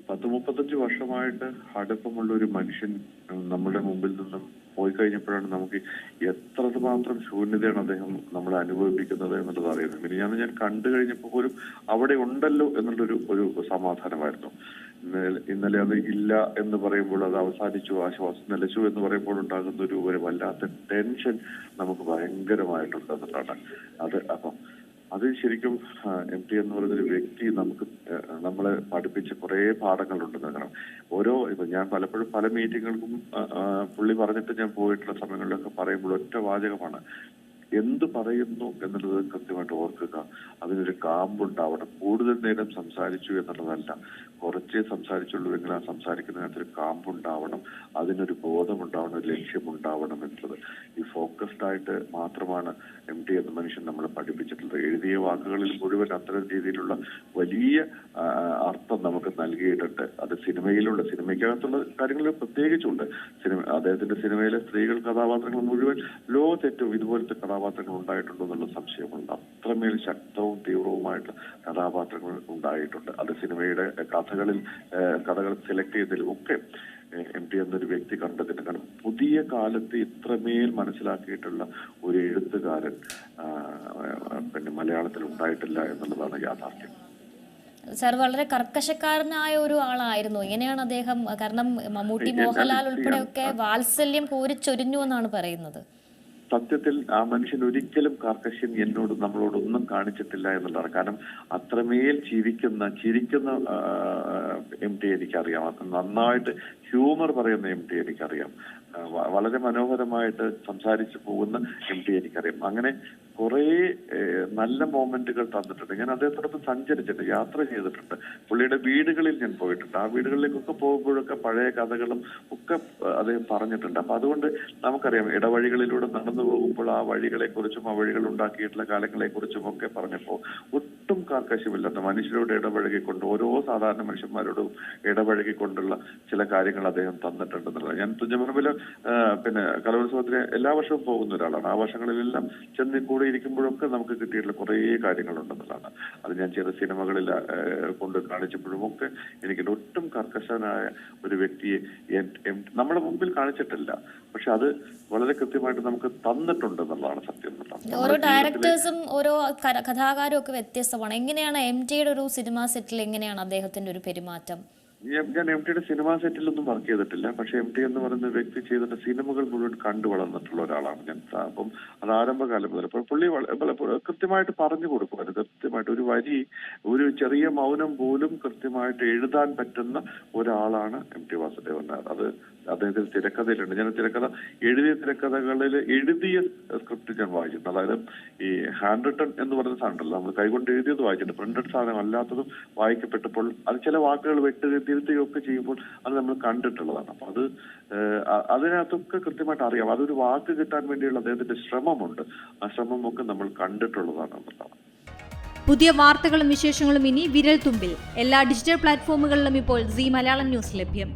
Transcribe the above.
10-35 വർഷമായിട്ട് അടുപ്പമുള്ള ഒരു മനുഷ്യൻ നമ്മുടെ മുമ്പിൽ നിന്നും പോയി കഴിഞ്ഞപ്പോഴാണ് നമുക്ക് എത്രമാത്രം ശൂന്യതയാണ് അദ്ദേഹം നമ്മളെ അനുഭവിപ്പിക്കുന്നത് എന്നുള്ളത് അറിയുന്നത്. പിന്നെ ഞാൻ കണ്ടു കഴിഞ്ഞപ്പോൾ പോലും അവിടെ ഉണ്ടല്ലോ ഒരു സമാധാനമായിരുന്നു. ഇന്നലെ അത് ഇല്ല എന്ന് പറയുമ്പോൾ അത് അവസാനിച്ചു, ആശ്വാസം നിലച്ചു എന്ന് പറയുമ്പോൾ ഉണ്ടാകുന്ന ഒരു വല്ലാത്ത ടെൻഷൻ നമുക്ക് ഭയങ്കരമായിട്ടുണ്ട് എന്നുള്ളതാണ് അത്. അപ്പം അത് ശരിക്കും എം ടി എന്ന് പറയുന്നൊരു വ്യക്തി നമ്മളെ പഠിപ്പിച്ച കുറെ പാഠങ്ങളുണ്ടെന്ന്. കാരണം ഇപ്പൊ ഞാൻ പലപ്പോഴും പല മീറ്റിങ്ങുകൾക്കും പുള്ളി പറഞ്ഞിട്ട് ഞാൻ പോയിട്ടുള്ള സമയങ്ങളിലൊക്കെ പറയുമ്പോൾ ഒറ്റ വാചകമാണ്, എന്ത് പറയുന്നു എന്നുള്ളത് കൃത്യമായിട്ട് ഓർക്കുക. അതിനൊരു കാമ്പുണ്ടാവണം. കൂടുതൽ നേരം സംസാരിച്ചു എന്നുള്ളതല്ല, കുറച്ചേ സംസാരിച്ചുള്ളൂവെങ്കിൽ ആ സംസാരിക്കുന്നതിനകത്തൊരു കാമ്പുണ്ടാവണം, അതിനൊരു ബോധമുണ്ടാവണം, ഒരു ലക്ഷ്യമുണ്ടാവണം എന്നുള്ളത്. ഈ ഫോക്കസ്ഡ് ആയിട്ട് മാത്രമാണ് എം ടി എന്ന മനുഷ്യൻ നമ്മളെ പഠിപ്പിച്ചിട്ടുള്ളത്. എഴുതിയ വാക്കുകളിൽ മുഴുവൻ അത്തരം രീതിയിലുള്ള വലിയ അർത്ഥം നമുക്ക് നൽകിയിട്ടുണ്ട്. അത് സിനിമയ്ക്കകത്തുള്ള കാര്യങ്ങളിൽ പ്രത്യേകിച്ചുണ്ട്. അദ്ദേഹത്തിന്റെ സിനിമയിലെ സ്ത്രീകൾ കഥാപാത്രങ്ങൾ മുഴുവൻ ലോകത്തേറ്റവും ഇതുപോലത്തെ കഥാപാത്രങ്ങൾ ഉണ്ടായിട്ടുണ്ടോ എന്നുള്ള സംശയമുണ്ട്. അത്രമേൽ ശക്തവും തീവ്രവുമായിട്ട് കഥാപാത്രങ്ങൾ ഉണ്ടായിട്ടുണ്ട്. അത് സിനിമയുടെ കഥകൾ സെലക്ട് ചെയ്തതിലും ഒക്കെ എം ടി എന്നൊരു വ്യക്തി കണ്ടതിന്. കാരണം പുതിയ കാലത്ത് ഇത്രമേൽ മനസ്സിലാക്കിയിട്ടുള്ള ഒരു എഴുത്തുകാരൻ മലയാളത്തിൽ ഉണ്ടായിട്ടില്ല എന്നുള്ളതാണ് യാഥാർത്ഥ്യം. സാർ വളരെ കർക്കശക്കാരനായ ഒരു ആളായിരുന്നു. എങ്ങനെയാണ് അദ്ദേഹം, കാരണം മമ്മൂട്ടി, മോഹൻലാൽ ഉൾപ്പെടെയൊക്കെ വാത്സല്യം കോരിച്ചൊരിഞ്ഞു എന്നാണ് പറയുന്നത്. സത്യത്തിൽ ആ മനുഷ്യൻ ഒരിക്കലും കാർക്കശ്യം നമ്മളോടൊന്നും കാണിച്ചിട്ടില്ല എന്നുള്ളതാണ്. കാരണം അത്രമേൽ ചിരിക്കുന്ന എം ടി എനിക്കറിയാം. നന്നായിട്ട് ഹ്യൂമർ പറയുന്ന എം ടി എനിക്കറിയാം. വളരെ മനോഹരമായിട്ട് സംസാരിച്ചു പോകുന്ന എം ടി എനിക്കറിയാം. അങ്ങനെ കുറെ നല്ല മൊമെന്റുകൾ തന്നിട്ടുണ്ട്. ഞാൻ അദ്ദേഹത്തോടൊപ്പം സഞ്ചരിച്ചിട്ടുണ്ട്, യാത്ര ചെയ്തിട്ടുണ്ട്. പുള്ളിയുടെ വീടുകളിൽ ഞാൻ പോയിട്ടുണ്ട്. ആ വീടുകളിലേക്കൊക്കെ പോകുമ്പോഴൊക്കെ പഴയ കഥകളും ഒക്കെ അദ്ദേഹം പറഞ്ഞിട്ടുണ്ട്. അപ്പൊ അതുകൊണ്ട് നമുക്കറിയാം, ഇടവഴികളിലൂടെ നടന്നു പോകുമ്പോൾ ആ വഴികളെ കുറിച്ചും ആ വഴികൾ ഉണ്ടാക്കിയിട്ടുള്ള കാലങ്ങളെ കുറിച്ചും ഒക്കെ പറഞ്ഞപ്പോൾ ഒട്ടും കാർക്കശ്യമില്ലാത്ത മനുഷ്യരോട് ഇടപഴകിക്കൊണ്ട്, ഓരോ സാധാരണ മനുഷ്യന്മാരോടും ഇടപഴകിക്കൊണ്ടുള്ള ചില കാര്യങ്ങൾ അദ്ദേഹം തന്നിട്ടുണ്ടെന്നുള്ളത്. ഞാൻ തുഞ്ചമറമ്പില് കലോത്സവത്തിന് എല്ലാ വർഷവും പോകുന്ന ഒരാളാണ്. ആ വർഷങ്ങളിലെല്ലാം ചെന്ന് കൂടെ ഇരിക്കുമ്പോഴൊക്കെ നമുക്ക് കിട്ടിയിട്ടുള്ള കുറേ കാര്യങ്ങളുണ്ടെന്നുള്ളതാണ്. അത് ഞാൻ ചില സിനിമകളിൽ കൊണ്ട് കാണിച്ചപ്പോഴും ഒക്കെ എനിക്ക് ഒട്ടും കർക്കശനായ ഒരു വ്യക്തിയെ നമ്മുടെ മുമ്പിൽ കാണിച്ചിട്ടില്ല. പക്ഷെ അത് വളരെ കൃത്യമായിട്ട് നമുക്ക് തന്നിട്ടുണ്ടെന്നുള്ളതാണ് സത്യം. ഓരോ ഡയറക്ടേഴ്സും ഓരോ കഥാകാരും ഒക്കെ വ്യത്യസ്തമാണ്. എങ്ങനെയാണ് എം ടിയുടെ ഒരു സിനിമാ സെറ്റിൽ എങ്ങനെയാണ് അദ്ദേഹത്തിന്റെ ഒരു പെരുമാറ്റം? ഞാൻ എം ടിയുടെ സിനിമാ സെറ്റിലൊന്നും വർക്ക് ചെയ്തിട്ടില്ല. പക്ഷെ എം ടി എന്ന് പറയുന്ന വ്യക്തി ചെയ്തിട്ട് സിനിമകൾ മുഴുവൻ കണ്ടു വളർന്നിട്ടുള്ള ഒരാളാണ് ഞാൻ. അപ്പം അത് ആരംഭകാലം മുതൽ പുള്ളി കൃത്യമായിട്ട് പറഞ്ഞു കൊടുക്കുമായിരുന്നു. കൃത്യമായിട്ട് ഒരു ചെറിയ മൗനം പോലും കൃത്യമായിട്ട് എഴുതാൻ പറ്റുന്ന ഒരാളാണ് എം ടി വാസുദേവൻ നായർ. അത് അദ്ദേഹത്തിന് തിരക്കഥയിലുണ്ട്. ഞാൻ എഴുതിയ സ്ക്രിപ്റ്റ് ഞാൻ വായിച്ചിട്ടുണ്ട്. അതായത് ഈ ഹാൻഡ് റിട്ടൺ എന്ന് പറയുന്ന സാധനമല്ല, നമ്മൾ കൈകൊണ്ട് എഴുതിയത് വായിച്ചിട്ടുണ്ട്. പ്രിന്റഡ് സാധനം അല്ലാത്തതും വായിക്കപ്പെട്ടപ്പോൾ അത് ചില വാക്കുകൾ തിരുത്തുകയൊക്കെ ചെയ്യുമ്പോൾ അത് നമ്മൾ കണ്ടിട്ടുള്ളതാണ്. അപ്പൊ അതിനകത്തൊക്കെ കൃത്യമായിട്ട് അറിയാം. അതൊരു വാക്ക് കിട്ടാൻ വേണ്ടിയുള്ള അദ്ദേഹത്തിന്റെ ശ്രമമുണ്ട്. ആ ശ്രമമൊക്കെ നമ്മൾ കണ്ടിട്ടുള്ളതാണ് എന്നുള്ളതാണ്. പുതിയ വാർത്തകളും വിശേഷങ്ങളും ഇനി വിരൽ തുമ്പിൽ. എല്ലാ ഡിജിറ്റൽ പ്ലാറ്റ്ഫോമുകളിലും ഇപ്പോൾ സീ മലയാളം ന്യൂസ് ലഭ്യം.